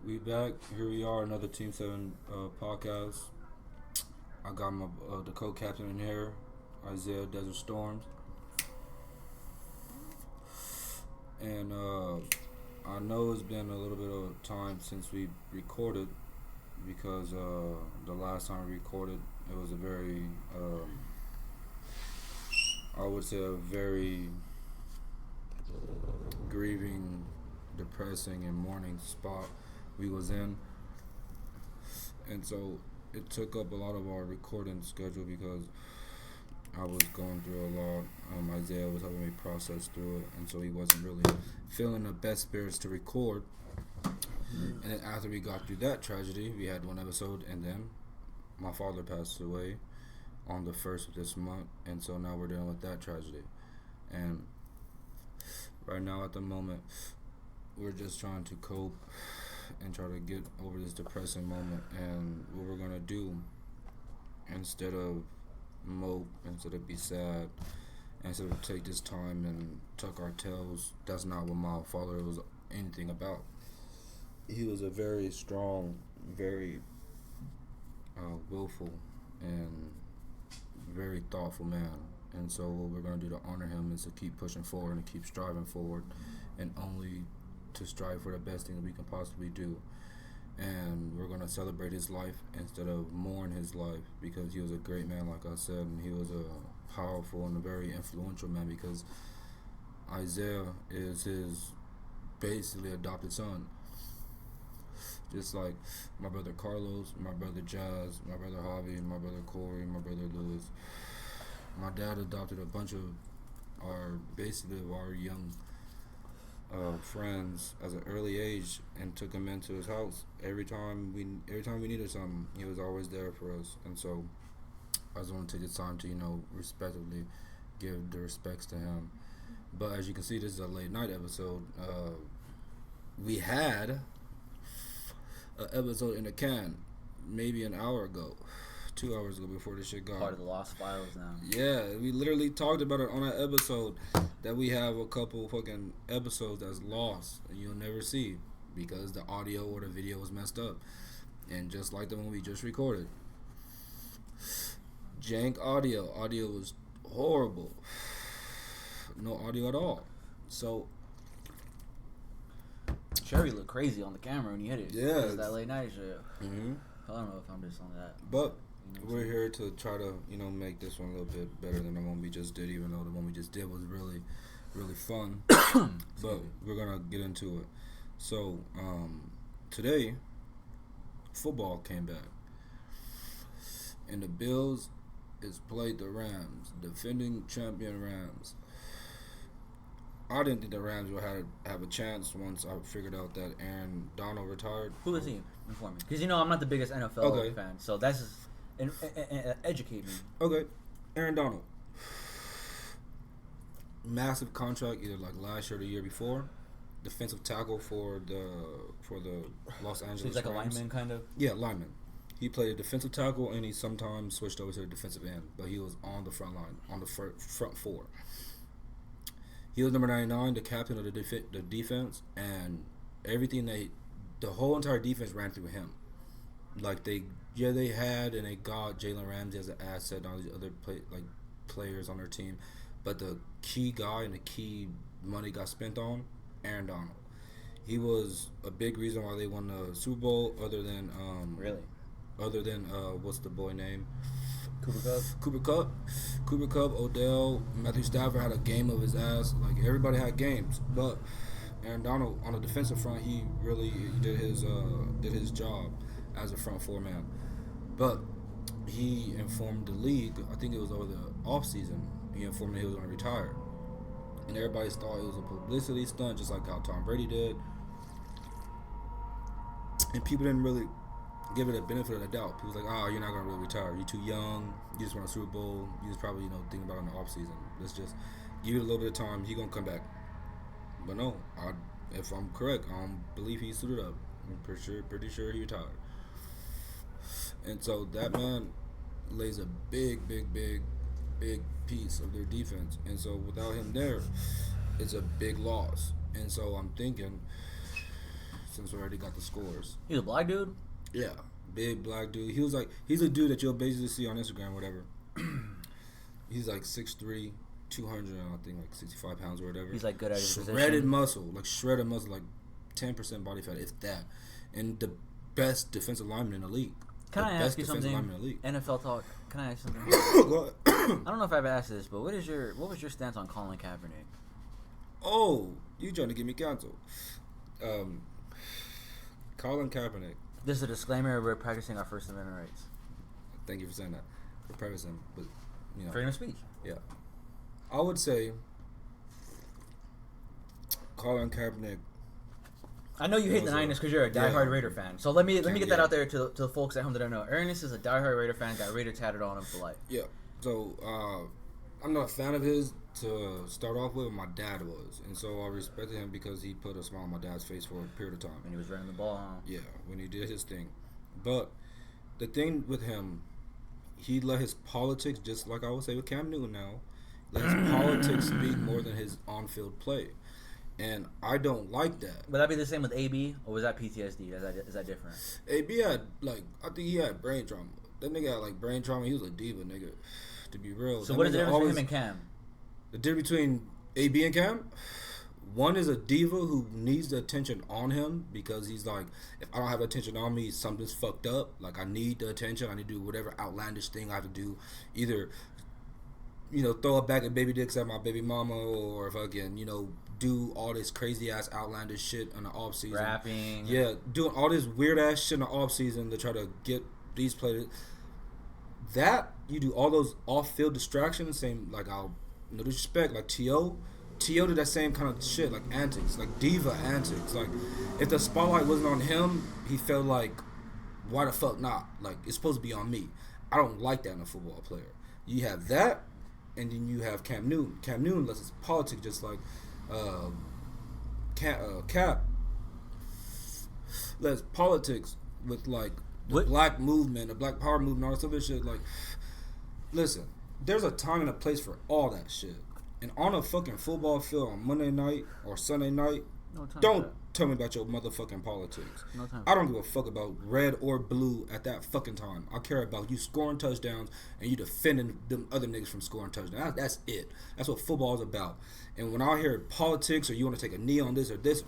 We back. Here we are, another Team 7 podcast. I got my the co-captain in here, Isaiah Desert Storms. And I know it's been a little bit of time since we recorded because the last time we recorded, it was a very, I would say, a very grieving, depressing, and mourning spot we was in. And so it took up a lot of our recording schedule because I was going through a lot. Isaiah was helping me process through it, and so he wasn't really feeling the best spirits to record. And then after we got through that tragedy, we had one episode, and then my father passed away on the 1st of this month, and so now we're dealing with that tragedy. And right now, at the moment, we're just trying to cope and try to get over this depressing moment. And what we're gonna do, instead of mope, instead of be sad, instead of take this time and tuck our tails, that's not what my father was anything about. He was a very strong, very willful, and very thoughtful man. And so what we're going to do to honor him is to keep pushing forward and keep striving forward, and only to strive for the best thing that we can possibly do. And we're going to celebrate his life instead of mourn his life, because he was a great man, like I said, and he was a powerful and a very influential man, because Isaiah is his basically adopted son. Just like my brother Carlos, my brother Jazz, my brother Javi, my brother Corey, my brother Lewis. My dad adopted a bunch of our young friends at an early age and took them into his house. Every time we needed something, he was always there for us. And so I just want to take this time to respectively give the respects to him. But as you can see, this is a late night episode. We had an episode in the can maybe an hour ago, 2 hours ago, before this shit got part of the lost files now. Yeah, we literally talked about it on that episode, that we have a couple fucking episodes that's lost and you'll never see because the audio or the video was messed up. And just like the one we just recorded, jank audio was horrible, no audio at all. So Sherry looked crazy on the camera when you hit it. Yeah, it was that late night shit. Mm-hmm. I don't know if I'm just on that. But we're here to try to, make this one a little bit better than the one we just did, even though the one we just did was really, really fun. But we're going to get into it. So, today, football came back. And the Bills is played the Rams, defending champion Rams. I didn't think the Rams would have a chance once I figured out that Aaron Donald retired. Who is he? Inform me. Because, I'm not the biggest NFL fan, so that's just... educate me. Okay. Aaron Donald. Massive contract, either like last year or the year before. Defensive tackle for the Los Angeles So he's like Rams. a lineman, kind of? Yeah, lineman. He played a defensive tackle, and he sometimes switched over to the defensive end, but he was on the front line, on the front four. He was number 99, the captain of the defense, and everything the whole entire defense ran through him. Like they had and they got Jalen Ramsey as an asset and all these other players on their team, but the key guy and the key money got spent on Aaron Donald. He was a big reason why they won the Super Bowl. Other than what's the boy name? Cooper Kupp, Odell, Matthew Stafford had a game of his ass. Like everybody had games, but Aaron Donald on the defensive front, he really did his job as a front four man. But he informed the league, I think it was over the off season, he informed that he was going to retire, and everybody thought it was a publicity stunt, just like how Tom Brady did. And people didn't really give it a benefit of the doubt. People was like, "Oh, you're not gonna really retire. You're too young. You just won a Super Bowl. You just probably thinking about it in the off season. Let's just give it a little bit of time. He's gonna come back." But no, if I'm correct, I don't believe he suited up. I'm pretty sure he retired. And so that man lays a big piece of their defense. And so without him there, it's a big loss. And so I'm thinking since we already got the scores. He's a black dude? Yeah, big black dude. He was like, he's a dude that you'll basically see on Instagram or whatever. He's like 6'3", 200, I think like 65 pounds or whatever. He's like good at his position. Shredded muscle, like 10% body fat, if that. And the best defensive lineman in the league. Can I ask you something? NFL talk. Can I ask you something? Go ahead. I don't know if I've asked this, but what was your stance on Colin Kaepernick? Oh, you trying to get me canceled? Colin Kaepernick. This is a disclaimer. We're practicing our First Amendment rights. Thank you for saying that. We're practicing, but freedom of speech. Yeah, I would say Colin Kaepernick. I know you hate the Niners because you're a diehard Raider fan. So let me get that out there to the folks at home that don't know. Ernest is a diehard Raider fan. Got Raider tatted on him for life. Yeah. So I'm not a fan of his to start off with. My dad was, and so I respected him because he put a smile on my dad's face for a period of time. When he was running the ball, huh? Yeah, when he did his thing. But the thing with him, he let his politics, just like I would say with Cam Newton now, let his politics speak more than his on-field play. And I don't like that. Would that be the same with AB, or was that PTSD? Is that different? AB had, I think he had brain trauma. That nigga had, brain trauma. He was a diva, nigga, to be real. So what is the difference between him and Cam? The difference between AB and Cam? One is a diva who needs the attention on him because he's like, if I don't have attention on me, something's fucked up. Like, I need the attention. I need to do whatever outlandish thing I have to do. Either, throw a bag of baby dicks at my baby mama or fucking, do all this crazy ass outlandish shit in the off season. Rapping. Yeah, doing all this weird ass shit in the off season to try to get these players. That, you do all those off field distractions, same, no disrespect, like T.O. T.O. did that same kind of shit, like antics, like diva antics. Like, if the spotlight wasn't on him, he felt like, why the fuck not? Like, it's supposed to be on me. I don't like that in a football player. You have that, and then you have Cam Newton. Cam Newton lets his politics just like Cap lets politics with the black movement, the black power movement, all this other shit. Like, listen, there's a time and a place for all that shit. And on a fucking football field on Monday night or Sunday night, don't tell me about your motherfucking politics. No time. I don't give a fuck about red or blue at that fucking time. I care about you scoring touchdowns and you defending them other niggas from scoring touchdowns. That's it. That's what football is about. And when I hear politics or you want to take a knee on this or this,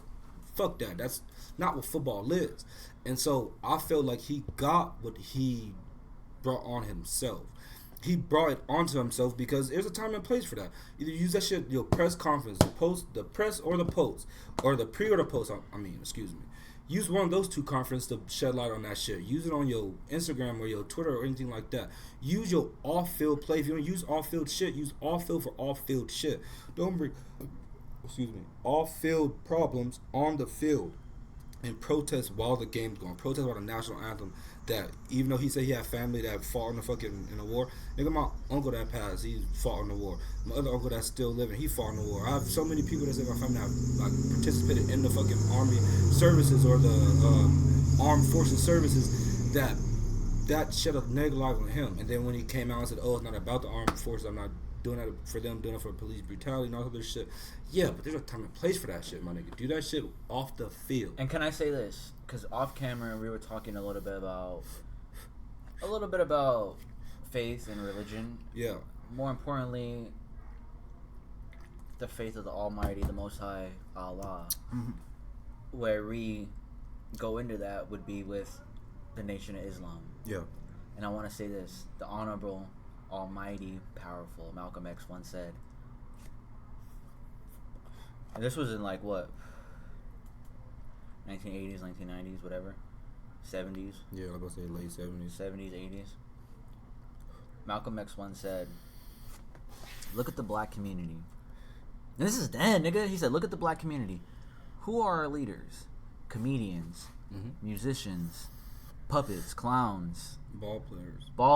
fuck that. That's not what football is. And so I feel like he got what he brought on himself. He brought it onto himself because there's a time and place for that. Either use that shit, your press conference, the press or the post, or the pre or the post. Excuse me. Use one of those two conferences to shed light on that shit. Use it on your Instagram or your Twitter or anything like that. Use your off-field play. If you don't use off-field shit, use off-field for off-field shit. Don't bring, off-field problems on the field and protest while the game's going. Protest while the national anthem. That even though he said he had family that fought in the war, nigga, my uncle that passed, he fought in the war. My other uncle that's still living, he fought in the war. I have so many people that say my family have participated in the fucking army services or the armed forces services that shed a negative light on him. And then when he came out and said, "Oh, it's not about the armed forces. I'm not doing that for them, doing it for police brutality and all that other shit." Yeah, but there's a time and place for that shit, my nigga. Do that shit off the field. And can I say this? Because off camera, we were talking a little bit about faith and religion. Yeah. More importantly, the faith of the Almighty, the Most High, Allah. Mm-hmm. Where we go into that would be with the Nation of Islam. Yeah. And I want to say this: the Honorable, Almighty, Powerful Malcolm X once said, and this was in 1980s, 1990s, whatever, 70s. Yeah, I was gonna say late 70s. 70s, 80s. Malcolm X once said, "Look at the black community." And this is then, nigga. He said, "Look at the black community. Who are our leaders? Comedians, musicians, puppets, clowns, ball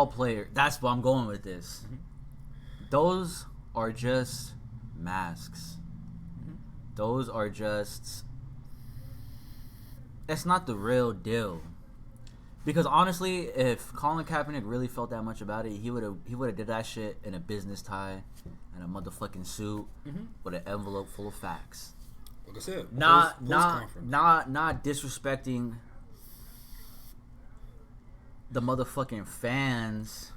players. That's what I'm going with this. Those are just masks. Those are just. That's not the real deal." Because honestly, if Colin Kaepernick really felt that much about it, he would have did that shit in a business tie and a motherfucking suit with an envelope full of facts. Like I said, not post-conference. not disrespecting the motherfucking fans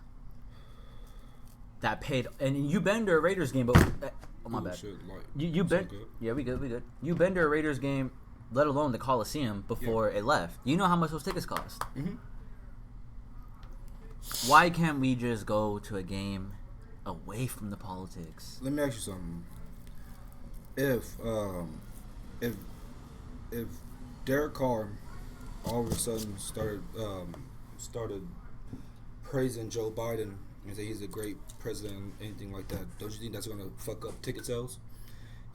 that paid. And you been to a Raiders game, but oh my bad. Shit, like, You been? so good. Yeah, we good. You been to a Raiders game, let alone the Coliseum before it left. You know how much those tickets cost. Mm-hmm. Why can't we just go to a game away from the politics? Let me ask you something. If Derek Carr all of a sudden started praising Joe Biden and say he's a great president, anything like that, don't you think that's gonna fuck up ticket sales?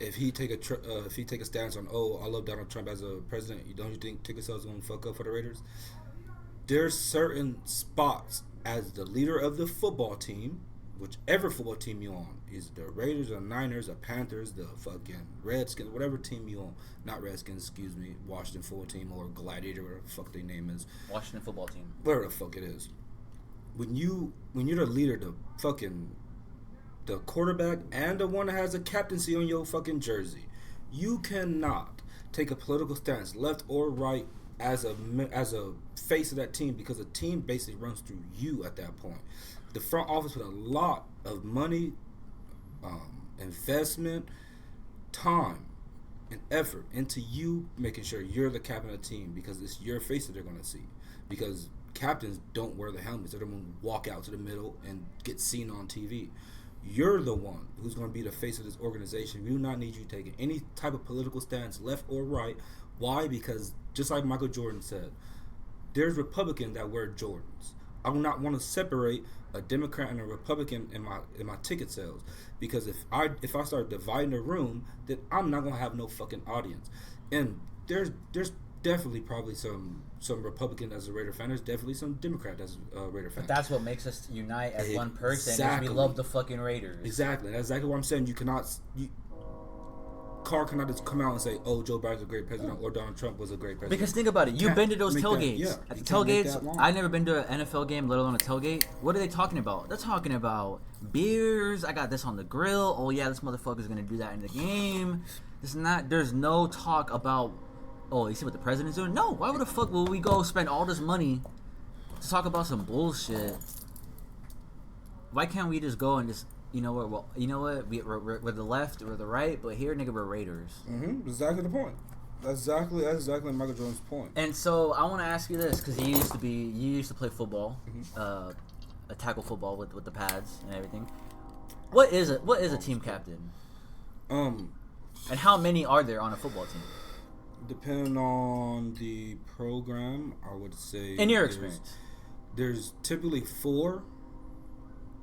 If he take a stance on, oh, I love Donald Trump as a president, don't you think ticket sales are gonna fuck up for the Raiders? There's certain spots as the leader of the football team, whichever football team you on, is the Raiders, the Niners, the Panthers, the fucking Redskins, whatever team you on, not Redskins, excuse me, Washington football team or Gladiator, whatever the fuck their name is, Washington football team. whatever the fuck it is. When you're the leader, the quarterback and the one that has a captaincy on your fucking jersey, you cannot take a political stance, left or right, as a face of that team, because the team basically runs through you at that point. The front office put a lot of money, investment, time, and effort into you making sure you're the captain of the team, because it's your face that they're going to see. Because captains don't wear the helmets. They're going to walk out to the middle and get seen on TV. You're the one who's going to be the face of this organization. We do not need you taking any type of political stance, left or right. Why? Because just like Michael Jordan said, there's Republicans that wear Jordans. I do not want to separate a Democrat and a Republican in my ticket sales, because if I start dividing the room, then I'm not gonna have no fucking audience. And there's definitely probably some Republican as a Raider fan. There's definitely some Democrat as a Raider fan. But that's what makes us unite as one person. Exactly. Is we love the fucking Raiders. Exactly. That's exactly what I'm saying. Carr cannot just come out and say, "Oh, Joe Biden's a great president," or Donald Trump was a great president. Because think about it, you've been to those tailgates. At the tailgates, I've never been to an NFL game, let alone a tailgate. What are they talking about? They're talking about beers. I got this on the grill. Oh yeah, this motherfucker's gonna do that in the game. It's not. There's no talk about. Oh, you see what the president's doing? No. Why would the fuck will we go spend all this money to talk about some bullshit? Why can't we just go and just? You know what? Well, you know what? We're the left, we're the right, but here, nigga, we're Raiders. Mm-hmm. Exactly the point. That's exactly Michael Jordan's point. And so I want to ask you this, because you used to play football, a tackle football with the pads and everything. What is a team captain? And how many are there on a football team? Depending on the program, I would say. In your experience, there's typically 4.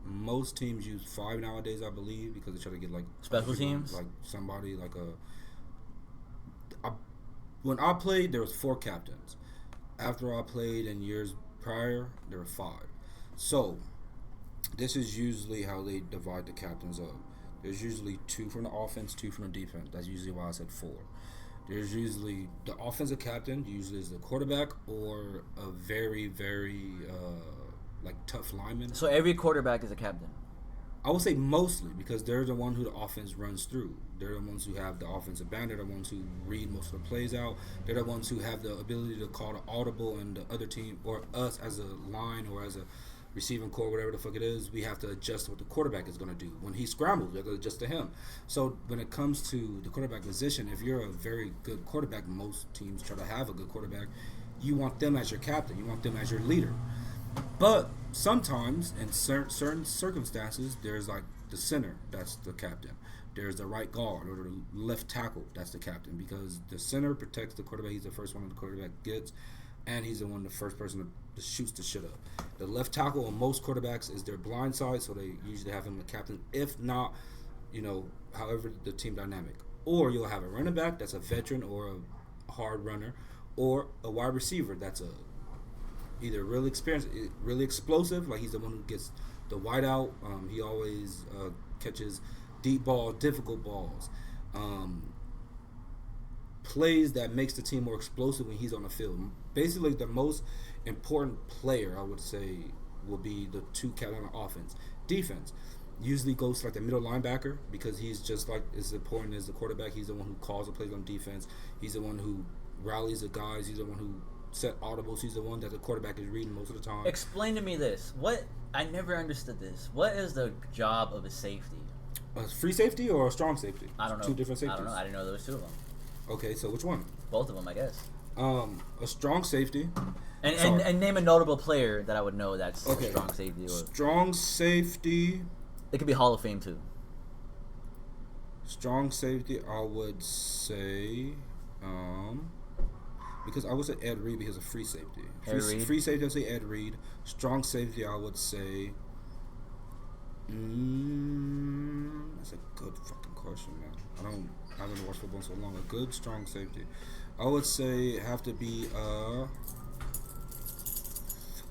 Most teams use 5 nowadays, I believe, because they try to get like special teams, like somebody like when I played, there was 4 captains. After I played in years prior, there were 5. So this is usually how they divide the captains up. There's usually 2 from the offense, 2 from the defense. That's usually why I said 4. There's usually the offensive captain, usually is the quarterback or a very, very like tough lineman. So every quarterback is a captain? I would say mostly, because they're the one who the offense runs through. They're the ones who have the offensive band. They're the ones who read most of the plays out. They're the ones who have the ability to call the audible, and the other team, or us as a line or as a receiving core, whatever the fuck it is, we have to adjust to what the quarterback is going to do. When he scrambles, we have to adjust to him. So when it comes to the quarterback position, if you're a very good quarterback, most teams try to have a good quarterback, you want them as your captain. You want them as your leader. But sometimes, in certain circumstances, there's like the center, that's the captain. There's the right guard or the left tackle, that's the captain. Because the center protects the quarterback. He's the first one the quarterback gets. And he's the first person that shoots the shit up. The left tackle on most quarterbacks is their blind side, so they usually have him the captain. If not, however the team dynamic. Or you'll have a running back that's a veteran or a hard runner, or a wide receiver that's either really experienced, really explosive, like he's the one who gets the wide out. He always catches deep balls, difficult balls. Plays that makes the team more explosive when he's on the field. Basically, the most important player, I would say, will be the 2 captain on offense. Defense. usually goes to like the middle linebacker because he's just like as important as the quarterback. He's the one who calls the plays on defense. He's the one who rallies the guys. He's the one who set audibles. He's the one that the quarterback is reading most of the time. Explain to me this. What I never understood this. What is the job of a safety? A free safety or a strong safety? I don't know. Two different safeties. I don't know. I didn't know there was two of them. Okay, so which one? Both of them, I guess. A strong safety. And name a notable player that I would know that's okay. a strong safety. Or Strong safety. It could be Hall of Fame too. Strong safety, I would say, because I would say Ed Reed because of free safety. Free safety, I would say Ed Reed. Strong safety, I would say. That's a good fucking question, man. I haven't watched football in so long. A good strong safety, I would say have to be.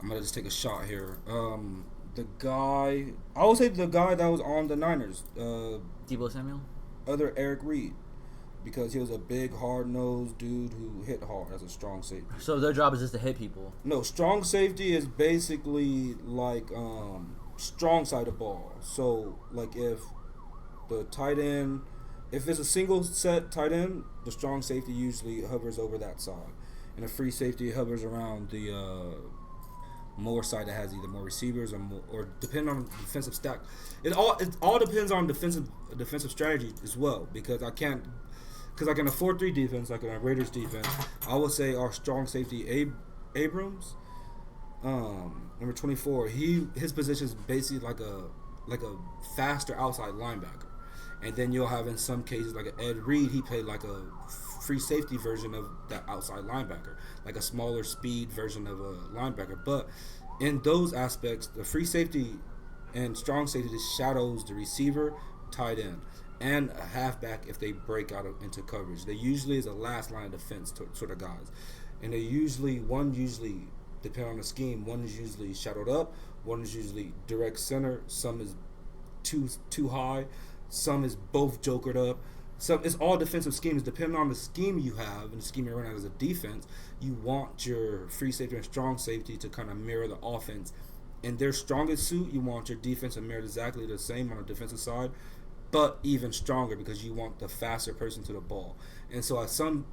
I'm gonna just take a shot here. The guy, I would say the guy that was on the Niners. Deebo Samuel? Other Eric Reed. Because he was a big, hard-nosed dude who hit hard as a strong safety. So their job is just to hit people? No, strong safety is basically like strong side of ball. So, like if the tight end, if it's a single set tight end, the strong safety usually hovers over that side. And a free safety hovers around the more side that has either more receivers or depending on defensive stack. It all depends on defensive strategy as well because like in a 4-3 defense, like in a Raiders defense, I would say our strong safety Abrams, number 24. His position is basically like a faster outside linebacker, and then you'll have in some cases like Ed Reed. He played like a free safety version of that outside linebacker, like a smaller speed version of a linebacker. But in those aspects, the free safety and strong safety just shadows the receiver, tight end, and a halfback if they break out into coverage. They usually is a last line of defense sort of guys, and one usually depending on the scheme. One is usually shadowed up, one is usually direct center. Some is too high, some is both jokered up. So it's all defensive schemes. Depending on the scheme you have and the scheme you're running as a defense, you want your free safety and strong safety to kind of mirror the offense. In their strongest suit, you want your defense to mirror exactly the same on the defensive side, but even stronger because you want the faster person to the ball. And so at some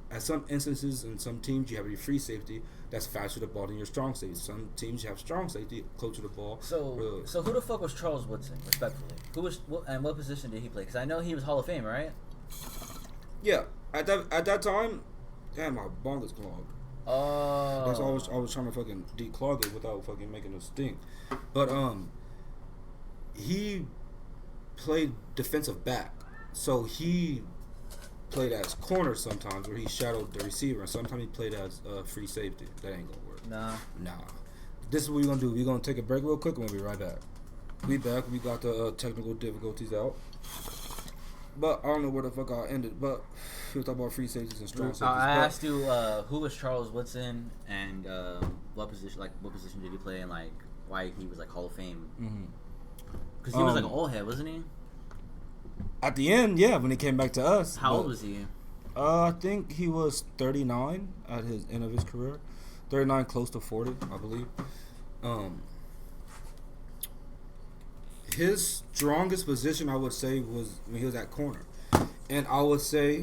instances in some teams, you have your free safety that's faster to the ball than your strong safety. Some teams you have strong safety closer to the ball. So who the fuck was Charles Woodson, respectfully? And what position did he play? Because I know he was Hall of Fame, right? Yeah, at that time, damn, my bong is clogged. Oh. That's always I was trying to fucking declog it without fucking making a stink. But he played defensive back, so he played as corner sometimes, where he shadowed the receiver, and sometimes he played as free safety. That ain't gonna work. Nah. This is what we're gonna do. We're gonna take a break real quick, and we'll be right back. We back. We got the technical difficulties out. But I don't know where the fuck I ended. But we were talking about free safeties and strong safeties. I asked you who was Charles Woodson and what position did he play and like why he was like Hall of Fame. Because he was like an old head, wasn't he? At the end, yeah, when he came back to us. How old was he? I think he was 39 at his end of his career. 39, close to 40, I believe. His strongest position, I would say, was when he was at corner. And I would say...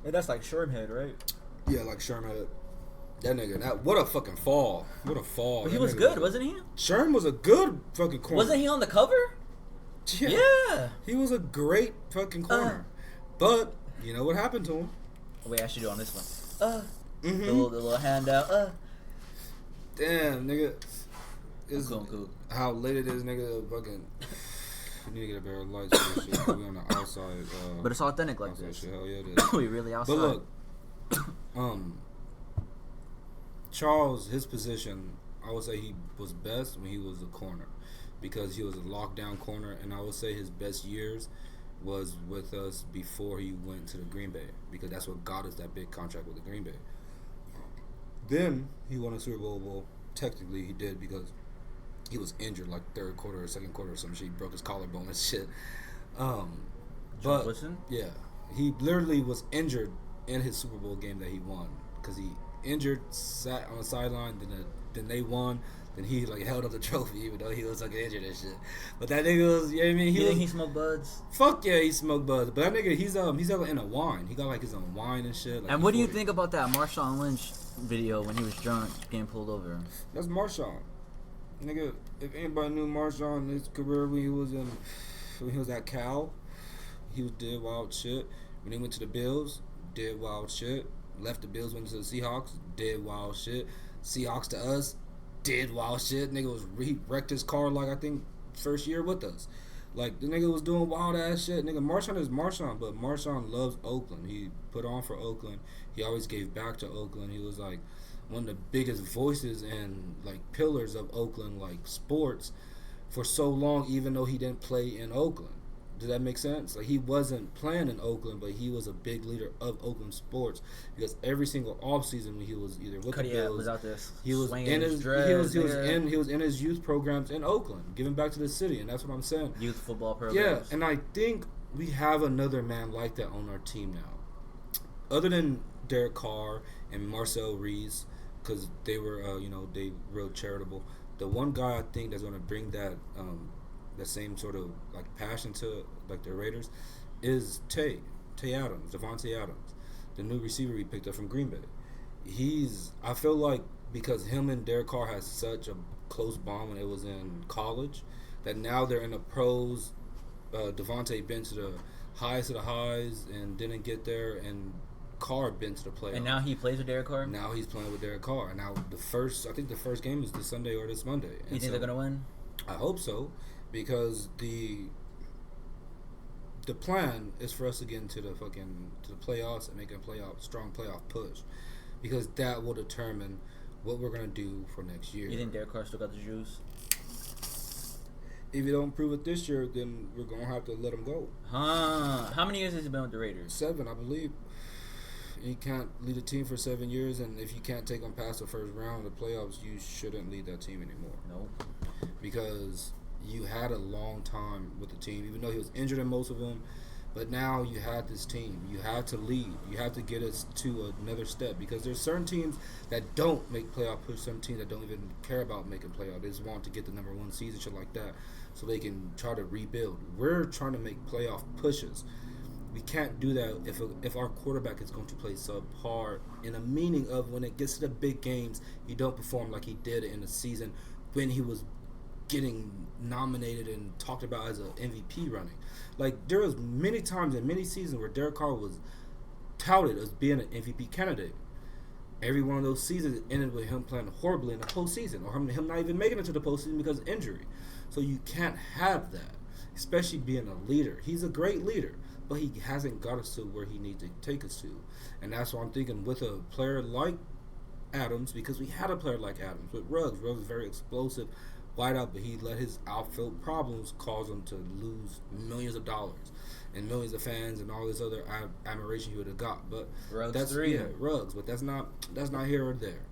And that's like Shermhead, right? Yeah, like Shermhead. That nigga, what a fucking fall. What a fall. But he was good, wasn't he? Sherm was a good fucking corner. Wasn't he on the cover? Yeah. He was a great fucking corner. But, you know what happened to him? Wait, I should do on this one. The little handout. Damn, nigga. Cool. How late it is, nigga. Fucking. We need to get a better light for this shit. We on the outside. But it's authentic like this. Shit. Hell yeah, it is. We really outside. But look, Charles, his position, I would say he was best when he was a corner, because he was a lockdown corner, and I would say his best years was with us before he went to the Green Bay, because that's what got us that big contract with the Green Bay. Then he won a Super Bowl. Well, technically he did, because he was injured like third quarter or second quarter or some shit. He broke his collarbone and shit. But Woodson? Yeah, he literally was injured in his Super Bowl game that he won, because he injured, sat on the sideline. Then they won. and he like held up the trophy even though he was like injured and shit. But that nigga was, you know what I mean? You think he smoked buds? Fuck yeah, he smoked buds. But that nigga, he's in a wine. He got like his own wine and shit. Like, and what do you think about that Marshawn Lynch video when he was drunk getting pulled over? That's Marshawn. Nigga, if anybody knew Marshawn in his career when he was at Cal, he did wild shit. When he went to the Bills, did wild shit. Left the Bills, went to the Seahawks, did wild shit. Seahawks to us, did wild shit. Nigga he wrecked his car like I think first year with us. Like the nigga was doing wild ass shit. Nigga, Marshawn is Marshawn, but Marshawn loves Oakland. He put on for Oakland. He always gave back to Oakland. He was like one of the biggest voices and like pillars of Oakland like sports for so long, even though he didn't play in Oakland. Does that make sense? Like he wasn't playing in Oakland, but he was a big leader of Oakland sports because every single offseason when he was either with the Bills, was out there he was in his dreads, he was in his youth programs in Oakland, giving back to the city, and that's what I'm saying. Youth football programs. Yeah, and I think we have another man like that on our team now, other than Derek Carr and Marcel Reese, because they were they real charitable. The one guy I think that's going to bring that the same sort of like passion to like the Raiders is Tay Adams, Devontae Adams, the new receiver we picked up from Green Bay. I feel like because him and Derek Carr had such a close bond when it was in college that now they're in the pros. Devontae been to the highest of the highs and didn't get there, and Carr been to the playoffs. And now he plays with Derek Carr? Now he's playing with Derek Carr. Now I think the first game is this Sunday or this Monday. You think they're gonna win? I hope so. Because the plan is for us to get into the playoffs and make a strong playoff push, because that will determine what we're gonna do for next year. You think Derek Carr still got the juice? If you don't prove it this year, then we're gonna have to let him go. How many years has he been with the Raiders? 7, I believe. You can't lead a team for 7 years, and if you can't take them past the first round of the playoffs, you shouldn't lead that team anymore. Nope. Because you had a long time with the team, even though he was injured in most of them. But now you had this team. You had to lead. You had to get us to another step, because there's certain teams that don't make playoff push, some teams that don't even care about making playoff. They just want to get the number 1 seed and shit like that so they can try to rebuild. We're trying to make playoff pushes. We can't do that if our quarterback is going to play subpar, in a meaning of when it gets to the big games, he don't perform like he did in the season when he was getting nominated and talked about as an MVP running. Like, there was many times in many seasons where Derek Carr was touted as being an MVP candidate. Every one of those seasons ended with him playing horribly in the postseason, or him not even making it to the postseason because of injury. So you can't have that, especially being a leader. He's a great leader, but he hasn't got us to where he needs to take us to. And that's what I'm thinking with a player like Adams, because we had a player like Adams with Ruggs. Ruggs is very explosive, wide out, but he let his outfield problems cause him to lose millions of dollars and millions of fans and all this other admiration he would have got. But Ruggs that's 3. Yeah, Ruggs, but that's not here or there.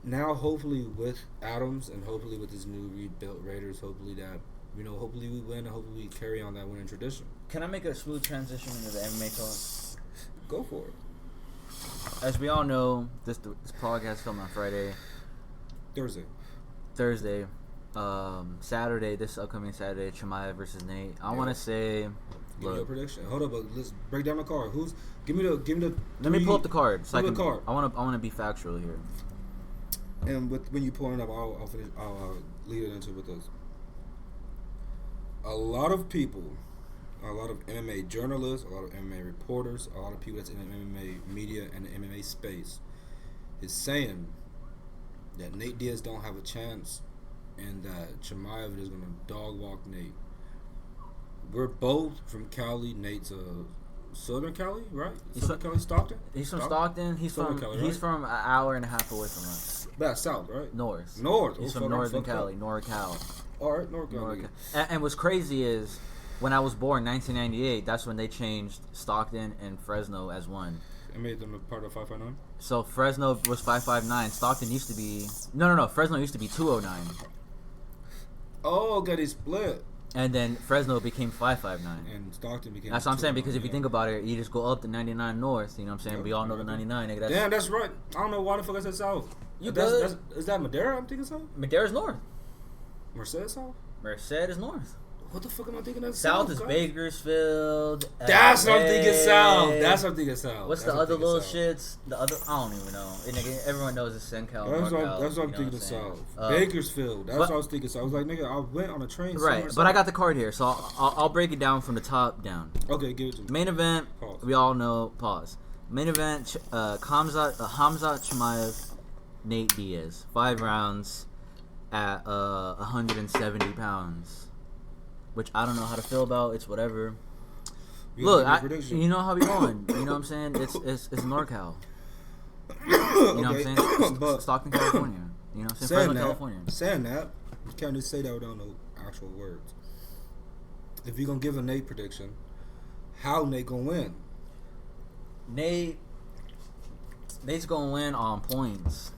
Now, hopefully with Adams and hopefully with this new rebuilt Raiders, hopefully hopefully we win and hopefully we carry on that winning tradition. Can I make a smooth transition into the MMA talk? Go for it. As we all know, this podcast filmed on Friday. Thursday. Saturday, this upcoming Saturday, Chimaev versus Nate. I want to say, give me your prediction. Hold up, let's break down the card. Give me the. Let me pull up the card. So the card. I want to be factual here. And when you pull it up, I'll finish. I'll lead it into with this. A lot of people, a lot of MMA journalists, a lot of MMA reporters, a lot of people that's in the MMA media and the MMA space is saying that Nate Diaz don't have a chance and that Chimaev is going to dog walk Nate. We're both from Cali. Nate's Southern Cali, right? Southern Cali, Stockton? He's from Stockton. He's Southern from Cali, right? He's from an hour and a half away from us. That's south, right? North. He's from Northern Cali, NorCal. All right, NorCal. And what's crazy is, when I was born, 1998, that's when they changed Stockton and Fresno as one. It made them a part of 559? So Fresno was 559. Stockton used to be... No. Fresno used to be 209. Oh, got it split. And then Fresno became 559. And Stockton became... That's what I'm saying, because if you think about it, you just go up to 99 North, you know what I'm saying? Yep. We all know the 99, nigga. Damn, that's right. I don't know why the fuck I said south. You good? Is that Madeira? I'm thinking so. Madeira's north. Merced South. Merced is north. What the fuck am I thinking of? South is Bakersfield. That's what I'm thinking. South. That's what I'm thinking. South. What's the other little shits? The other, I don't even know. And nigga, everyone knows it's SenCal. That's what I'm thinking. South. Bakersfield. That's what I was thinking. So I was like, nigga, I went on a train. Right, but I got the card here, so I'll break it down from the top down. Okay, give it to me. Main event. Pause. We all know. Pause. Main event. Hamza Chimaev, Nate Diaz. 5 rounds at 170 pounds. Which I don't know how to feel about. It's whatever. Look, you know how we going. You know what I'm saying? It's NorCal. You know what I'm saying? But Stockton, California. You know what I'm saying? Fresno, California. Saying that, you can't just say that without no actual words. If you're going to give a Nate prediction, how Nate going to win? Nate's going to win on points.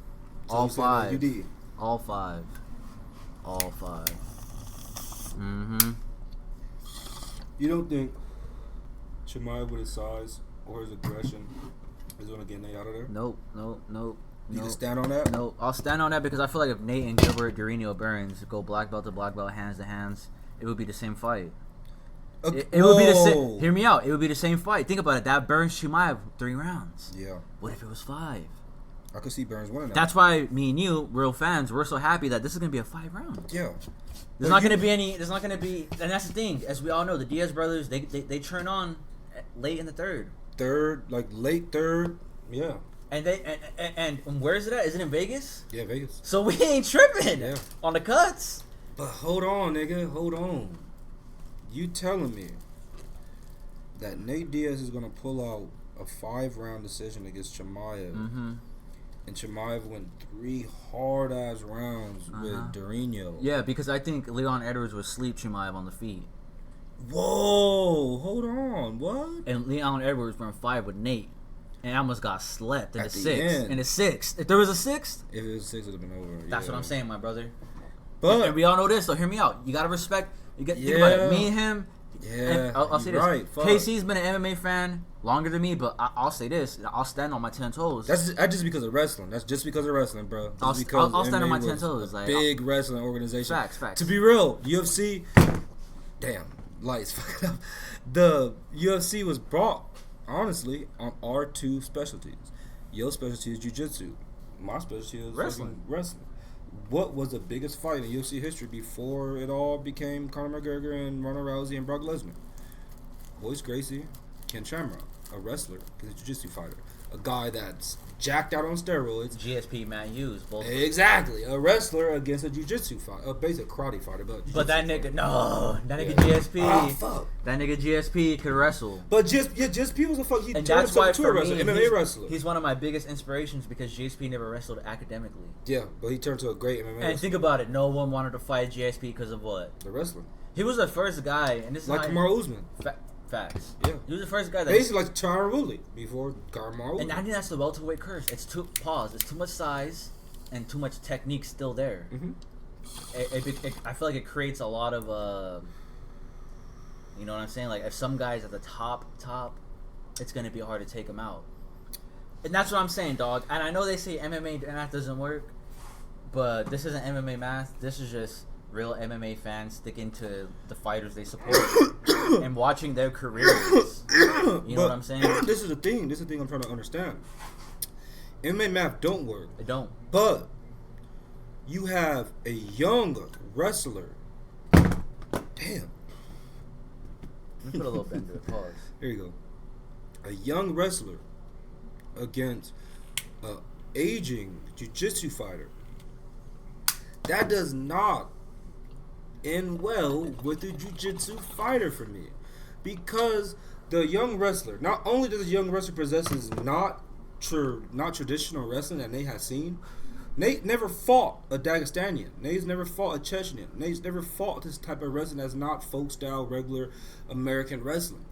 So All 5. UD. All 5. All 5. Mm-hmm. You don't think Chimaev with his size or his aggression is going to get Nate out of there? Nope. You can stand on that? No, I'll stand on that because I feel like if Nate and Gilbert Guarino Burns go black belt to black belt, hands to hands, it would be the same fight. It would be the same. Hear me out. It would be the same fight. Think about it. That Burns Chimaev 3 rounds. Yeah. What if it was 5? I could see Burns winning that. That's why me and you, real fans, we're so happy that this is gonna be a 5 round. Yeah. There's not gonna be any. There's not gonna be, and that's the thing. As we all know, the Diaz brothers, they turn on late in the third. Like late third. Yeah. And and where is it at? Is it in Vegas? Yeah, Vegas. So we ain't tripping on the cuts. But hold on, nigga. Hold on. You telling me that Nate Diaz is gonna pull out a 5-round decision against Chimaev? Mm-hmm. And Chimaev went 3 hard ass rounds with Durinho. Yeah, because I think Leon Edwards would sleep Chimaev on the feet. Whoa, hold on, what? And Leon Edwards went 5 with Nate, and almost got slept in At the the 6th. end. In the 6th, if there was a 6th, If it was 6, it would have been over. that's what I'm saying, my brother. But and we all know this, so hear me out. You gotta respect. You get think about it. Me and him. Yeah, and I'll say this. Right, KC's been an MMA fan longer than me, but I'll say this. I'll stand on my 10 toes. That's just because of wrestling. That's just because of wrestling, bro. I'll stand on my 10 toes. Like, big wrestling organization. Facts. To be real, UFC. Damn, lights fucking up. The UFC was brought, honestly, on our 2 specialties. Your specialty is jiu-jitsu. My specialty is wrestling. What was the biggest fight in UFC history before it all became Conor McGregor and Ronda Rousey and Brock Lesnar? Royce Gracie, Ken Shamrock, a wrestler, a jiu-jitsu fighter, a guy that's jacked out on steroids. GSP, Matt Hughes, both. Exactly, a wrestler against a jiu-jitsu fighter, a basic karate fighter, but that nigga, GSP, fuck, that nigga GSP could wrestle. But GSP was a fuck. He and turned that's why himself into a wrestler, MMA wrestler. He's one of my biggest inspirations because GSP never wrestled academically. Yeah, but he turned to a great MMA wrestler. And think about it, no one wanted to fight GSP because of what? The wrestling. He was the first guy, and this is like Kamaru Usman. Facts. Yeah. He was the first guy that basically like Tyron Woodley before Kamaru Usman. And I think that's the welterweight curse. It's too much size and too much technique still there. Mm-hmm. I feel like it creates a lot of you know what I'm saying? Like if some guys at the top, it's gonna be hard to take them out. And that's what I'm saying, dog. And I know they say MMA math doesn't work, but this isn't MMA math. This is just real MMA fans sticking to the fighters they support and watching their careers. You know what I'm saying? This is the thing. This is the thing I'm trying to understand. MMA math don't work. It don't. But you have a young wrestler. Damn. Let me put a little bit into it. Pause. Here you go. A young wrestler against an aging jiu-jitsu fighter. That does not end well with the jiu-jitsu fighter for me, because the young wrestler, not only does the young wrestler possesses not traditional wrestling that Nate has seen. Nate never fought a Dagestanian. Nate's never fought a Chechen. Nate's never fought this type of wrestling that's not folk style regular American wrestling.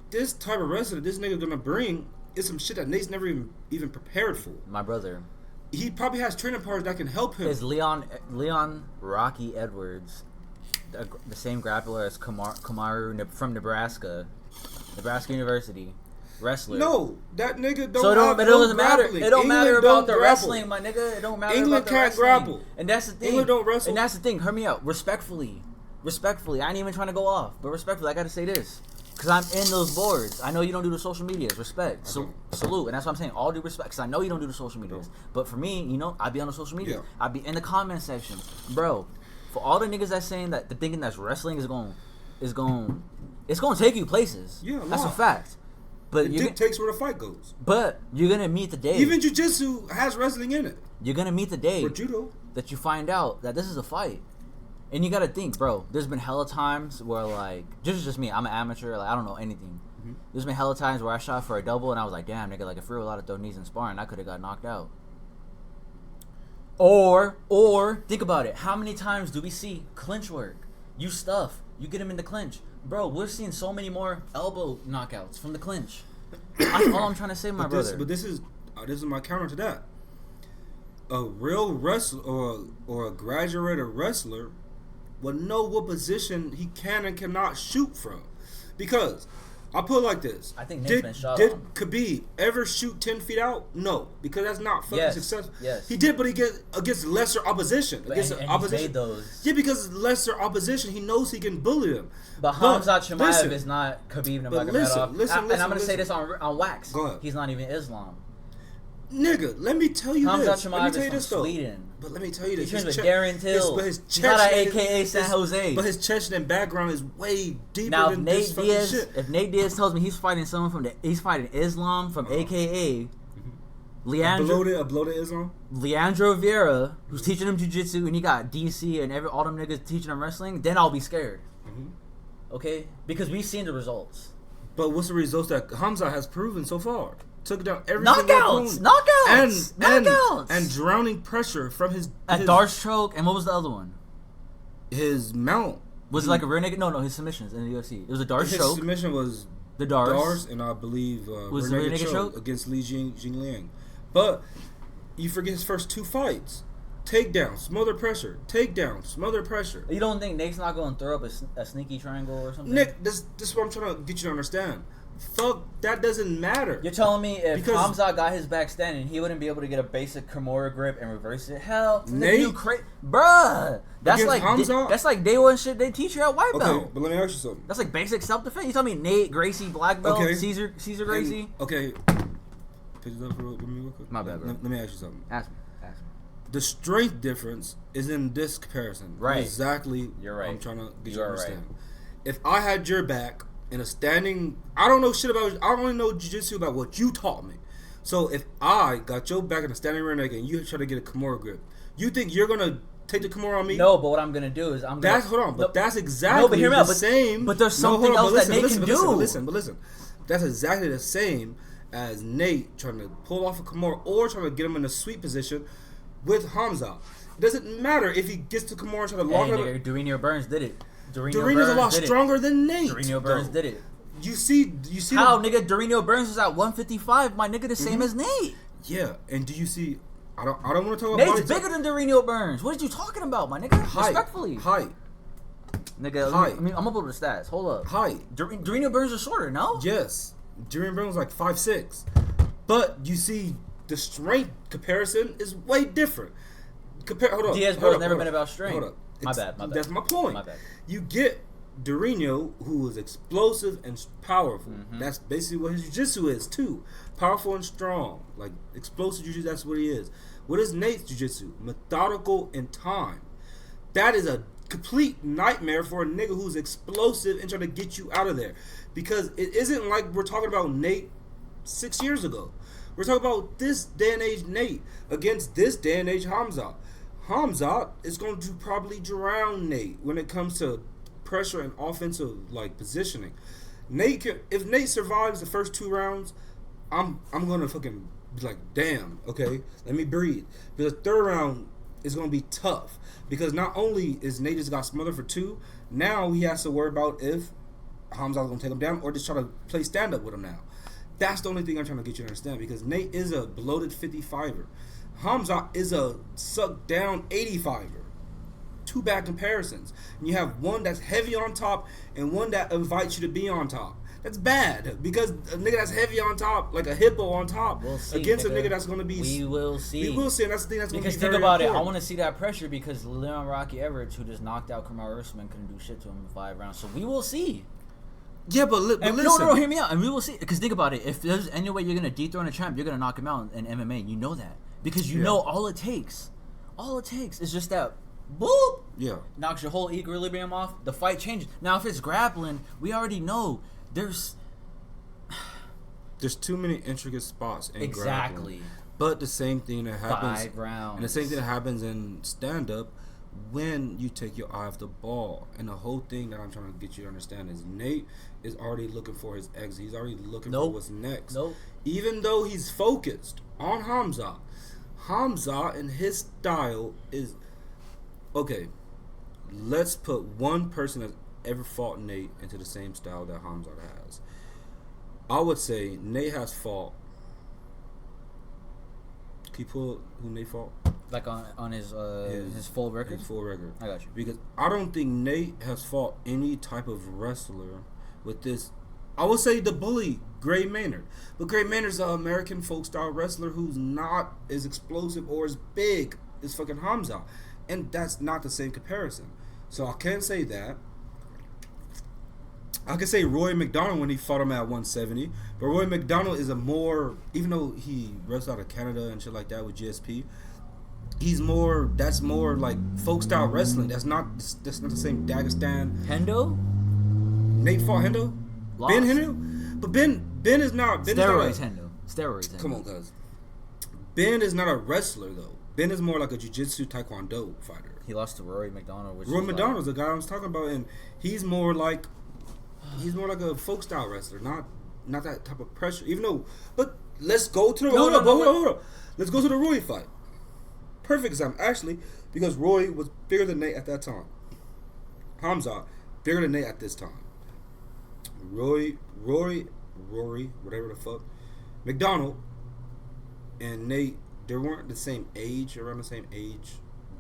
This type of wrestling this nigga gonna bring is some shit that Nate's never even prepared for. My brother. He probably has training partners that can help him. Is Leon Rocky Edwards the same grappler as Kamaru from Nebraska University? wrestler. No, that nigga don't. So it doesn't matter. Grappling. It don't England matter about the grapple. wrestling, my nigga. It don't matter. England about the can't wrestling. grapple. And that's the thing. England don't wrestle. And that's the thing. Hear me out. Respectfully, I ain't even trying to go off, but respectfully, I gotta say this. Because I'm in those boards. I know you don't do the social medias. Respect. Salute. And that's what I'm saying. All due respect. Because I know you don't do the social medias. But for me, you know, I be on the social media. I be in the comment section. Bro, for all the niggas that's saying that, thinking that wrestling is going to take you places. Yeah, that's a fact. But it dictates where the fight goes. But you're going to meet the day. Even jiu-jitsu has wrestling in it. You're going to meet the day. Or judo. That you find out that this is a fight. And you gotta think, bro. There's been hella times where, like, just me. I'm an amateur. Like, I don't know anything. Mm-hmm. There's been hella times where I shot for a double, and I was like, damn, nigga. Like, if we were allowed to throw knees in sparring, I could have got knocked out. Or think about it. How many times do we see clinch work? You stuff. You get him in the clinch, bro. We're seeing so many more elbow knockouts from the clinch. That's all I'm trying to say, my brother. But this is my counter to that. A real wrestler or a graduated wrestler will know what position he can and cannot shoot from. Because, I'll put it like this. I think Nate's been shot Did on. Khabib ever shoot 10 feet out? No. Because that's not fucking successful. Yes. He did, but he get against lesser opposition. And opposition. he's made those. Yeah, because lesser opposition, he knows he can bully them. But Khamzat Chimaev is not Khabib Nurmagomedov. Listen, and I'm going to say this on wax. Go ahead. He's not even Islam. Nigga, let me tell you this. Let me tell you this though. Sweden. But let me tell you this. He's with Darren Till. He's not an AKA San Jose. But his Chechen background is way deeper now, than this fucking shit. If Nate Diaz tells me he's fighting someone he's fighting Islam from AKA Leandro Islam? Leandro Vieira, who's teaching him jiu-jitsu, and he got DC and all them niggas teaching him wrestling, then I'll be scared. Mm-hmm. Okay? Because we've seen the results. But what's the results that Hamza has proven so far? Took down every knockouts, and drowning pressure from his Darce choke, and what was the other one? His mount was it like a rear naked? No, his submissions in the UFC. It was a Darce choke. His submission was the Darce, and I believe was rear naked choke against Li Jingliang. But you forget his first two fights. Takedown, smother pressure. Takedown, smother pressure. You don't think Nate's not going to throw up a sneaky triangle or something? Nick, this is what I'm trying to get you to understand. Fuck, that doesn't matter. You're telling me if Hamza got his back standing, he wouldn't be able to get a basic Kimura grip and reverse it? Hell, Nate, bruh, that's like Hamza? That's like day one shit they teach you at white belt. Okay, but let me ask you something. That's like basic self defense. You tell me Nate Gracie black belt, Caesar Gracie. Okay, pick it up for me real quick. My bad, bro. Let me ask you something. Ask me. The strength difference is in this comparison. Right. Exactly. You're right. I'm trying to get you to understand. Right. If I had your back in a standing, I don't know shit about. I only know jiu-jitsu about what you taught me. So if I got your back in a standing rear naked and you try to get a Kimura grip, you think you're gonna take the Kimura on me? No, but what I'm gonna do is that's exactly the same. But there's something else that Nate can do. But listen. That's exactly the same as Nate trying to pull off a Kimura or trying to get him in a sweep position with Hamza. It doesn't matter if he gets to Kimura and try to lock it. Durinho Burns did it. Durinho's a lot stronger than Nate. Durinho Burns did it. You see how nigga Durinho Burns was at 155. My nigga, the same as Nate. Yeah, and do you see? I don't want to talk about. Nate's bigger than Durinho Burns. What are you talking about, my nigga? Respectfully. Height. Nigga, I'm gonna pull the stats. Hold up. Height. Durinho Burns is shorter, no? Yes. Durinho Burns was like 5'6", but you see the strength comparison is way different. Hold up. Diaz Bro's never been about strength. Hold up. My bad. That's my point. My bad. You get Durinho, who is explosive and powerful. Mm-hmm. That's basically what his jiu-jitsu is too. Powerful and strong. Like explosive jiu-jitsu, that's what he is. What is Nate's jiu-jitsu? Methodical and time. That is a complete nightmare for a nigga who's explosive and trying to get you out of there. Because it isn't like we're talking about Nate 6 years ago. We're talking about this day and age Nate against this day and age Hamza. Hamza is going to probably drown Nate when it comes to pressure and offensive like positioning. If Nate survives the first 2 rounds, I'm gonna fucking be like, damn, okay, let me breathe. But the 3rd round is gonna be tough because not only is Nate just got smothered for 2, now he has to worry about if Hamza's gonna take him down or just try to play stand up with him now. That's the only thing I'm trying to get you to understand because Nate is a bloated 55er. Hamza is a sucked down 85er. 2 bad comparisons. And you have one that's heavy on top and one that invites you to be on top. That's bad because a nigga that's heavy on top, like a hippo on top, We'll see, against a nigga. nigga that's gonna be. We will see. We will see, and that's the thing that's gonna Because be think very about important. it, I want to see that pressure because Leon Rocky Everett, who just knocked out Kamaru Usman, couldn't do shit to him in 5 rounds. So we will see. Yeah, but And listen. no, hear me out. And we will see. Because think about it. If there's any way you're going to dethrone a champ, you're going to knock him out in MMA. You know that. Because you know all it takes is just that boop. Yeah. Knocks your whole equilibrium off. The fight changes. Now, if it's grappling, we already know there's too many intricate spots in exactly. grappling. But the same thing that happens 5 rounds. and the same thing that happens in stand up when you take your eye off the ball. And the whole thing that I'm trying to get you to understand is Nate is already looking for his exit. He's already looking for what's next. Even though he's focused on Hamza and his style is okay. Let's put one person that's ever fought Nate into the same style that Hamza has. I would say Nate has fought. Can you pull who Nate fought? Like on his full record? His full record. I got you. Because I don't think Nate has fought any type of wrestler with this. I would say the bully, Gray Maynard. But Gray Maynard's an American folk style wrestler who's not as explosive or as big as fucking Hamza. And that's not the same comparison. So I can't say that. I could say Roy McDonald when he fought him at 170. But Roy McDonald is a more, even though he wrestled out of Canada and shit like that with GSP, that's more like folk style wrestling. That's not the same Dagestan. Hendo? Nate fought Hendo? Lost. Ben Hendo? But Ben is not. Steroids Hendo. Come on, cuz. Ben is not a wrestler, though. Ben is more like a jiu-jitsu taekwondo fighter. He lost to Rory McDonald. Roy McDonald's the guy I was talking about, and he's more like a folk style wrestler, not that type of pressure. Even though, but let's go to the hold on. Let's go to the Roy fight. Perfect example, actually, because Roy was bigger than Nate at that time. Hamza bigger than Nate at this time. Rory, whatever the fuck, McDonald and Nate, they weren't around the same age,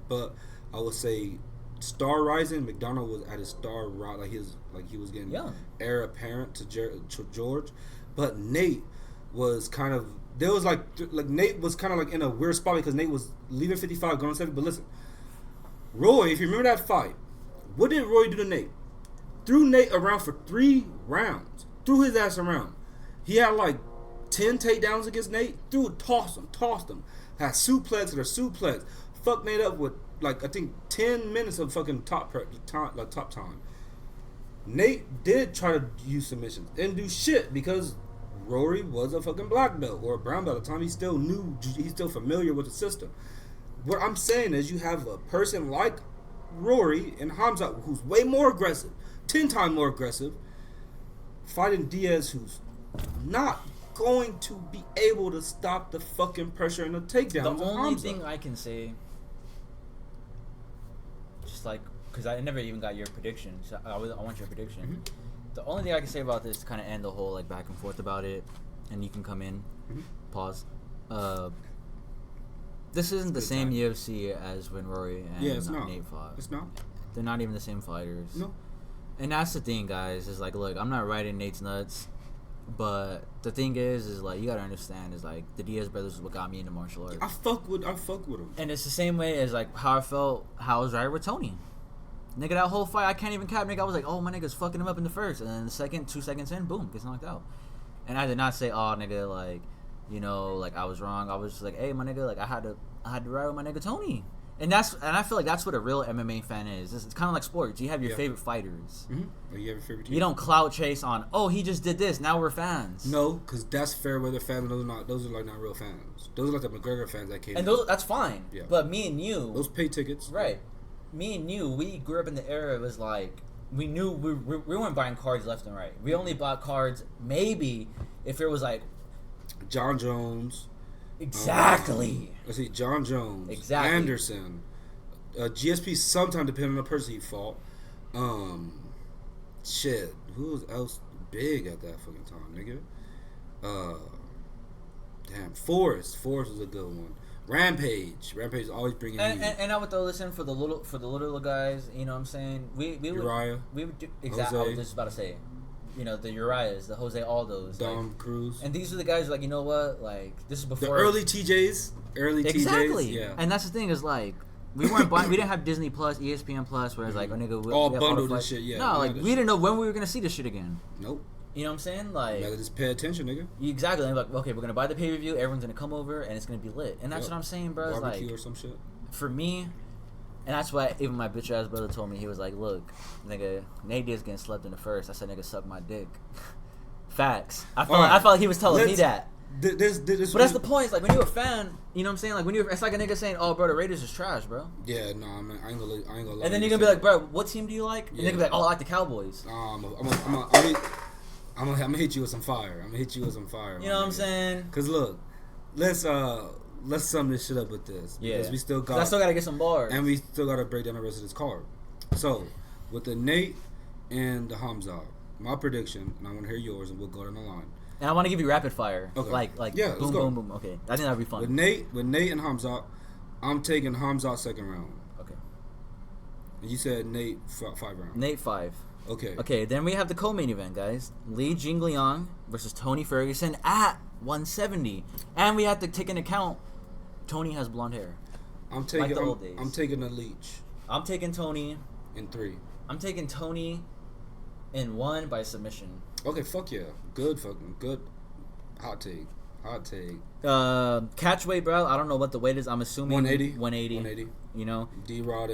but I would say star rising, McDonald was at his star rise, like he was getting heir apparent to George, but Nate was kind of Nate was kind of like in a weird spot because Nate was leaving 55 going 70. But listen, Roy, if you remember that fight, what did Roy do to Nate? Threw Nate around for 3 rounds. Threw his ass around. He had like 10 takedowns against Nate. Tossed him. Had suplex after suplex. Fucked Nate up with I think 10 minutes of fucking top time. Nate did try to use submissions. Didn't do shit because Rory was a fucking black belt or a brown belt at the time. He's still familiar with the system. What I'm saying is you have a person like Rory and Hamza who's way more aggressive, 10 times more aggressive, fighting Diaz who's not going to be able to stop the fucking pressure and the takedowns. The only thing I can say, just because I never even got your prediction, so I want your prediction. Mm-hmm. The only thing I can say about this to kind of end the whole back and forth about it, and you can come in, pause. This isn't the same UFC as when Rory and Nate fought. It's not. They're not even the same fighters. No. And that's the thing, guys. Is look, I'm not riding Nate's nuts, but the thing is you gotta understand is the Diaz brothers is what got me into martial arts. I fuck with them. And it's the same way as how I was riding with Tony. Nigga, that whole fight, I can't even cap. Nigga, I was like, oh, my nigga's fucking him up in the first. And then the second, 2 seconds in, boom, gets knocked out. And I did not say, oh, nigga, I was wrong. I was just like, hey, my nigga, I had to ride with my nigga Tony. And I feel like that's what a real MMA fan is. It's kind of like sports. You have your favorite fighters. Mm-hmm. You have your favorite team. You don't clout chase on, oh, he just did this, now we're fans. No, because that's fair weather fans. Those are not real fans. Those are like the McGregor fans that came. And that's fine. Yeah. But me and you, those pay tickets. Right. Me and you, we grew up in the era. It was we knew we weren't buying cards left and right. We only bought cards maybe if it was John Jones. Exactly. Let's see, John Jones. Exactly. Anderson. GSP sometimes depending on the person he fought. Shit. Who was else big at that fucking time, nigga? Damn. Forrest. Forrest was a good one. Rampage is always bringing heat. And I would throw this in for the little guys. You know what I'm saying? We Uriah, would do exactly. I was just about to say. the Uriahs, the Jose Aldos, Dom Cruz. and these are the guys like, you know what, like this is before The early TJs. exactly. TJs. Yeah. And that's the thing is like. We weren't buying. We didn't have Disney Plus, ESPN Plus, whereas like, nigga, all we have bundled the and shit. Yeah. no, like we didn't know when we were gonna see this shit again. Nope. You know what I'm saying? Like, You gotta just pay attention, nigga. exactly. I'm like, okay, we're gonna buy the pay per view. Everyone's gonna come over, and it's gonna be lit. And that's what I'm saying, bro. Barbecue Like, or some shit. for me, and that's why even my bitch ass brother told me, he was like, look, nigga, Nate Diaz getting slept in the first. I said, nigga, suck my dick. Facts. I felt like he was telling me that. But that's the point. It's like when you're a fan, you know what I'm saying? Like it's like a nigga saying, "Oh, bro, the Raiders is trash, bro." Yeah, no, man, I ain't gonna lie. And then you're gonna be like, "Bro, what team do you like?" And they're gonna be like, "Oh, I like the Cowboys." I'm gonna hit you with some fire. I'm gonna hit you with some fire. You know what I'm saying? Cause look, let's sum this shit up with this. Because we still got. I still gotta get some bars. And we still gotta break down the rest of this card. So with the Nate and the Hamza, my prediction, and I want to hear yours, and we'll go down the line. And I want to give you rapid fire. Okay. Like yeah, boom, boom, boom. Okay. I think that'd be fun. With Nate and Hamza, I'm taking Hamza second round. Okay. And you said Nate 5 round. Nate 5. Okay. Okay, then we have the co-main event, guys. Li Jingliang versus Tony Ferguson at 170. And we have to take into account Tony has blonde hair. I'm taking like the old days. I'm taking a Leech I'm taking Tony in 3. I'm taking Tony in 1 by submission. Okay, fuck yeah. Good. Hot take. Catch weight, bro. I don't know what the weight is. I'm assuming 180. You know, D-Rod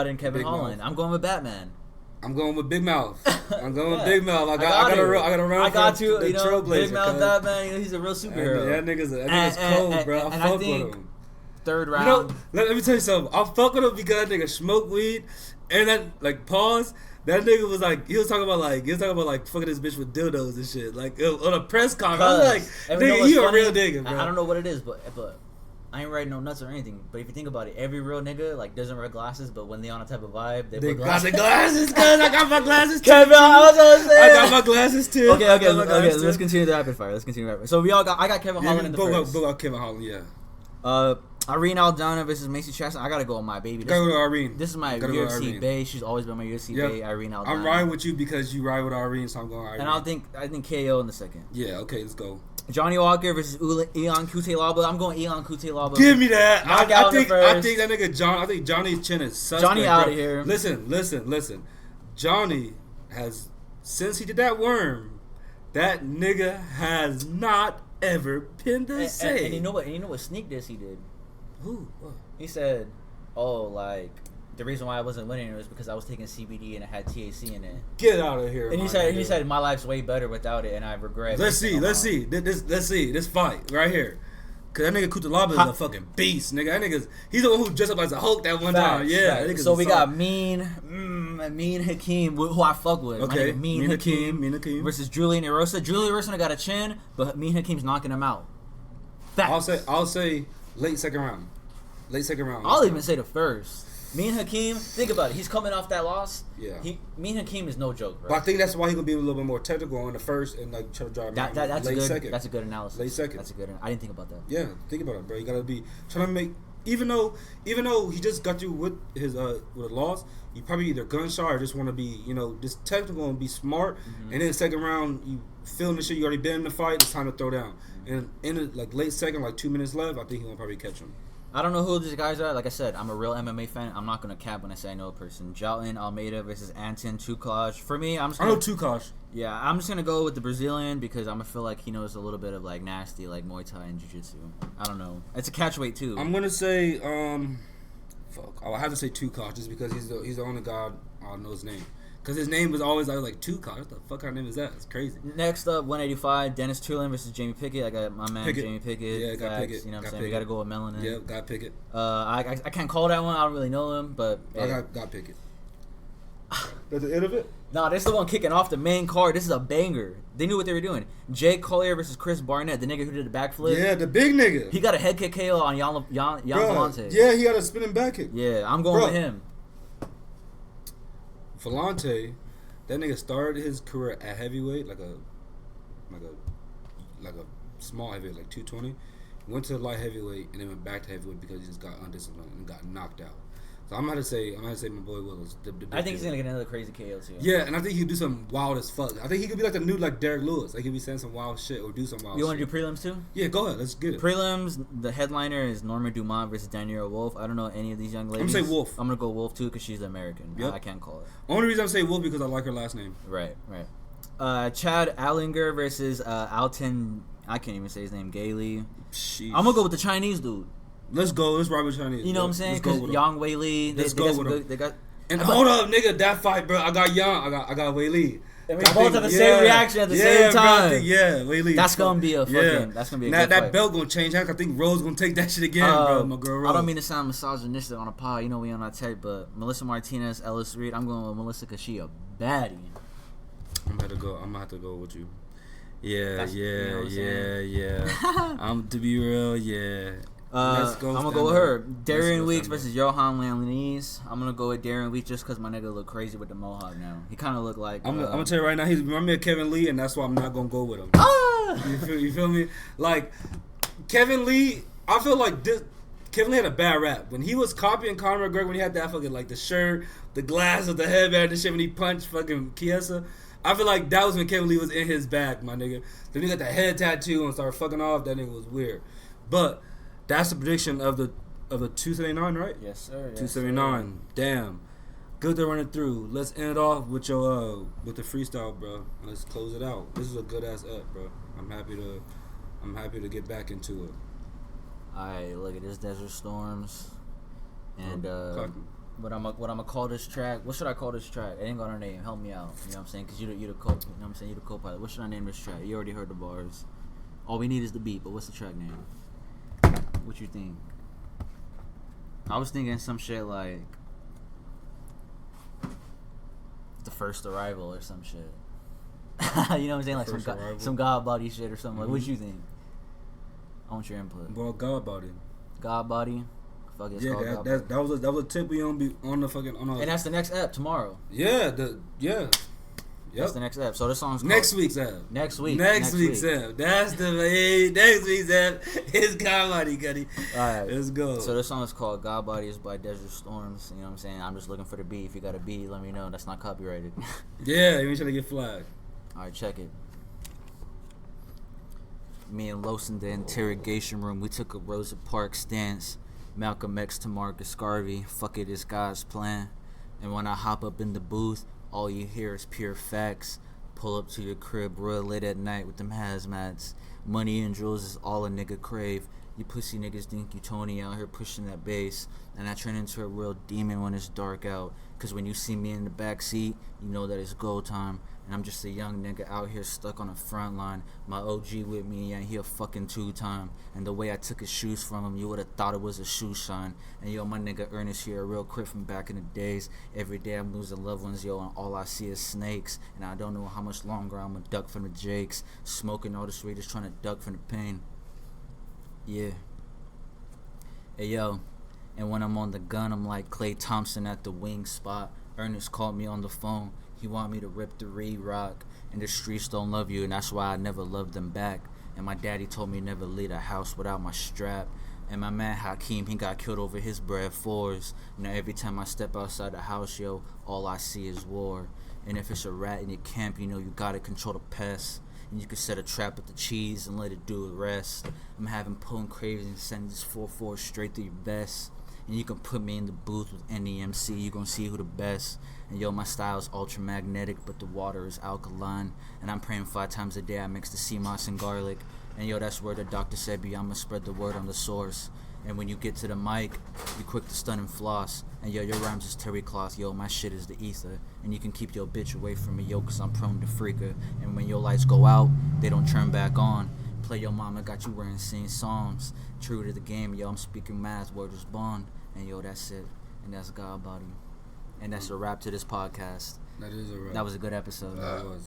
and Kevin Big Holland. Mouth. I'm going with Batman. I'm going with Big Mouth. I'm going with Yeah. Big Mouth. I got to run. I got for to. the You know, Trailblazer, Big Mouth cuz. Batman. He's a real superhero. That nigga's cold, bro. I fuck with him. Third round. You know, let me tell you something. I fuck with him because that nigga smoke weed, and that like pause. That nigga was like, he was talking about fucking this bitch with dildos and shit, like on a press conference. I was like, nigga, you a real nigga, bro. I don't know what it is, but I ain't writing no nuts or anything. But if you think about it, every real nigga like doesn't wear glasses, but when they on a type of vibe, they put got glasses. the glasses, cuz I got my glasses too. Kevin, I was gonna say. I got my glasses too. Okay. Let's continue the rapid fire. So I got Kevin Holland in the first. Both got Kevin Holland, yeah. Irene Aldana versus Macy Chastain. I gotta go with my baby. Gotta go to Irene. This is my UFC bae. She's always been my UFC bae. Irene Aldana. I'm riding with you because you ride with Irene, so I'm going Irene. And I think KO in the second. Yeah, okay, let's go. Johnny Walker versus Ion Kutelaba. I'm going Ion Kutelaba. Give me that. I think that nigga John. I think Johnny's chin is suspect. Johnny out of here. Listen. Johnny has, since he did that worm, that nigga has not ever been the same. And you know what sneak diss he did? Who? What? He said, "Oh, like the reason why I wasn't winning was because I was taking CBD and it had THC in it." Get out of here. And he said my life's way better without it, and I regret. Let's see this fight right here. Cause that nigga Kutalaba is a fucking beast, nigga. He's the one who dressed up as a Hulk that one time. Yeah. So we got Mean Hakeem, who I fuck with. Okay. Mean Hakeem versus Julian Erosa. Julian Erosa got a chin, but Mean Hakeem's knocking him out. Facts. I'll say late second round. I'll even say the first. Mean Hakeem, think about it. He's coming off that loss. Yeah. Mean Hakeem is no joke, bro. But I think that's why he's gonna be a little bit more technical in the first and like try to drive that's late a good second. That's a good analysis. Late second. That's a good. I didn't think about that. Yeah, think about it, bro. You gotta be trying to make even though he just got you with his with a loss. You probably either gunshot or just want to be just technical and be smart. Mm-hmm. And then second round you feeling the shit. You already been in the fight. It's time to throw down. And in it, like late second, like 2 minutes left, I think he's gonna probably catch him. I don't know who these guys are. Like I said, I'm a real MMA fan. I'm not gonna cap when I say I know a person. Jalin Almeida versus Anton Tukaj. For me, I know Tukaj. Yeah, I'm just gonna go with the Brazilian because I'm gonna feel like he knows a little bit of like nasty, like Muay Thai and Jiu-Jitsu. I don't know. It's a catch weight too. I'm gonna say, I'll have to say Tukaj just because he's the only guy I know his name. Because his name was always like Tukaj. What the fuck kind of name is that? It's crazy. Next up, 185, Dennis Tulin versus Jamie Pickett. I got my man Jamie Pickett. Yeah, got Pickett. You know what I'm saying? We got to go with Melanin. Yeah, got Pickett. I can't call that one. I don't really know him, but I got Pickett. That's the end of it? Nah, this is the one kicking off the main card. This is a banger. They knew what they were doing. Jay Collier versus Chris Barnett, the nigga who did the backflip. Yeah, the big nigga. He got a head kick KO on Jan Vellante. Yeah, he got a spinning back kick. Yeah, I'm going with him. Vellante, that nigga started his career at heavyweight, like a small heavyweight, like 220. Went to light heavyweight and then went back to heavyweight because he just got undisciplined and got knocked out. So I'm gonna say my boy Willis. I think he's gonna get another crazy KO too. Yeah, and I think he'll do something wild as fuck. I think he could be like the new like Derek Lewis. Like he'll be saying some wild shit or do some wild shit. You want to do prelims too? Yeah, go ahead. Let's get it. Prelims, the headliner is Norma Dumont versus Danielle Wolf. I don't know any of these young ladies. I'm gonna say Wolf. I'm gonna go Wolf too because she's American. Yep. I can't call it. Only reason I'm saying Wolf because I like her last name. Right. Chad Allinger versus Alton. I can't even say his name. Gailey. Sheesh. I'm gonna go with the Chinese dude. Let's go. Let's ride with Chinese. You know what I'm saying? Because Yang Wei Li. Let's go with him. They got. And hold up, nigga, that fight, bro. I got Yang. I got Wei Li. And we both have the same reaction at the same time. Bro, Wei Li. That's gonna be a fucking. That's gonna be a good that fight. belt gonna change. I think Rose gonna take that shit again, bro. My girl Rose. I don't mean to sound misogynistic on a pod. You know we on that tape, but Melissa Martinez, Ellis Reed. I'm going with Melissa because she a baddie. I'm gonna have to go with you. Yeah. To be real, yeah. I'm gonna go with her. Darian Weeks versus Johan Lanlise. I'm gonna go with Darian Weeks just because my nigga look crazy with the mohawk now. He kind of look like. I'm gonna tell you right now, he's remind me of Kevin Lee, and that's why I'm not gonna go with him. You feel me? Like Kevin Lee, I feel like Kevin Lee had a bad rap when he was copying Conor McGregor when he had that fucking like the shirt, the glasses, the headband, and shit when he punched fucking Chiesa. I feel like that was when Kevin Lee was in his bag, my nigga. Then he got that head tattoo and started fucking off. That nigga was weird. But that's the prediction of the 279, right? Yes, sir. 279. Damn. Good to run it through. Let's end it off with your with the freestyle, bro. Let's close it out. This is a good ass ep, bro. I'm happy to get back into it. Alright, look at this Desert Storms. And what I'm gonna call this track? What should I call this track? It ain't got a name. Help me out. You know what I'm saying? Cause you the co. You know what I'm saying? You the co-pilot. What should I name this track? You already heard the bars. All we need is the beat. But what's the track name? What you think? I was thinking some shit like The First Arrival or some shit. You know what I'm saying? Like some God Body shit or something. Like, what you think? I want your input. Well, God Body. God Body. Fuck it, Yeah, that was a tip we on the fucking on. And that's the next ep tomorrow. Yeah, Yep. That's the next ep. So this song's called next week's ep. Next week. Next week's ep. That's the next week's ep. It's God Body, Gutty. Alright. Let's go. So this song is called God Body. Is by Desert Storms. You know what I'm saying? I'm just looking for the beat. If you got a beat, let me know. That's not copyrighted. Yeah, you ain't trying to get flagged. Alright, check it. Me and Los in the interrogation room. We took a Rosa Parks stance. Malcolm X to Marcus Garvey. Fuck it, it's God's plan. And when I hop up in the booth, all you hear is pure facts. Pull up to your crib real late at night with them hazmats. Money and jewels is all a nigga crave. You pussy niggas think you Tony out here pushing that bass. And I turn into a real demon when it's dark out. Cause when you see me in the back seat, you know that it's go time. And I'm just a young nigga out here stuck on the front line. My OG with me, and he a fucking two-time. And the way I took his shoes from him, you would've thought it was a shoe shine. And yo, my nigga Ernest here, real quick from back in the days. Every day I'm losing loved ones, yo, and all I see is snakes. And I don't know how much longer I'm gonna duck from the jakes. Smoking all this weed, just trying to duck from the pain. Yeah. Hey, yo. And when I'm on the gun, I'm like Klay Thompson at the wing spot. Ernest called me on the phone. He want me to rip the re-rock. And the streets don't love you, and that's why I never loved them back. And my daddy told me never leave a house without my strap. And my man Hakeem, he got killed over his bread fours. Now every time I step outside the house, yo, all I see is war. And if it's a rat in your camp, you know you gotta control the pests. And you can set a trap with the cheese and let it do the rest. I'm having pulling cravings and sending this 4-4 straight to your best. And you can put me in the booth with any MC, you gon' see who the best. And yo, my style is ultra magnetic, but the water is alkaline. And I'm praying 5 times a day, I mix the sea moss and garlic. And yo, that's where the doctor said be, I'ma spread the word on the source. And when you get to the mic, you quick to stun and floss. And yo, your rhymes is terry cloth, yo, my shit is the ether. And you can keep your bitch away from me, yo, cause I'm prone to freaker. And when your lights go out, they don't turn back on. Play your mama, got you wearing sing psalms. True to the game, yo, I'm speaking math, word is bond. And yo, that's it. And that's God Body. And that's a wrap to this podcast. That is a wrap. That was a good episode. That was.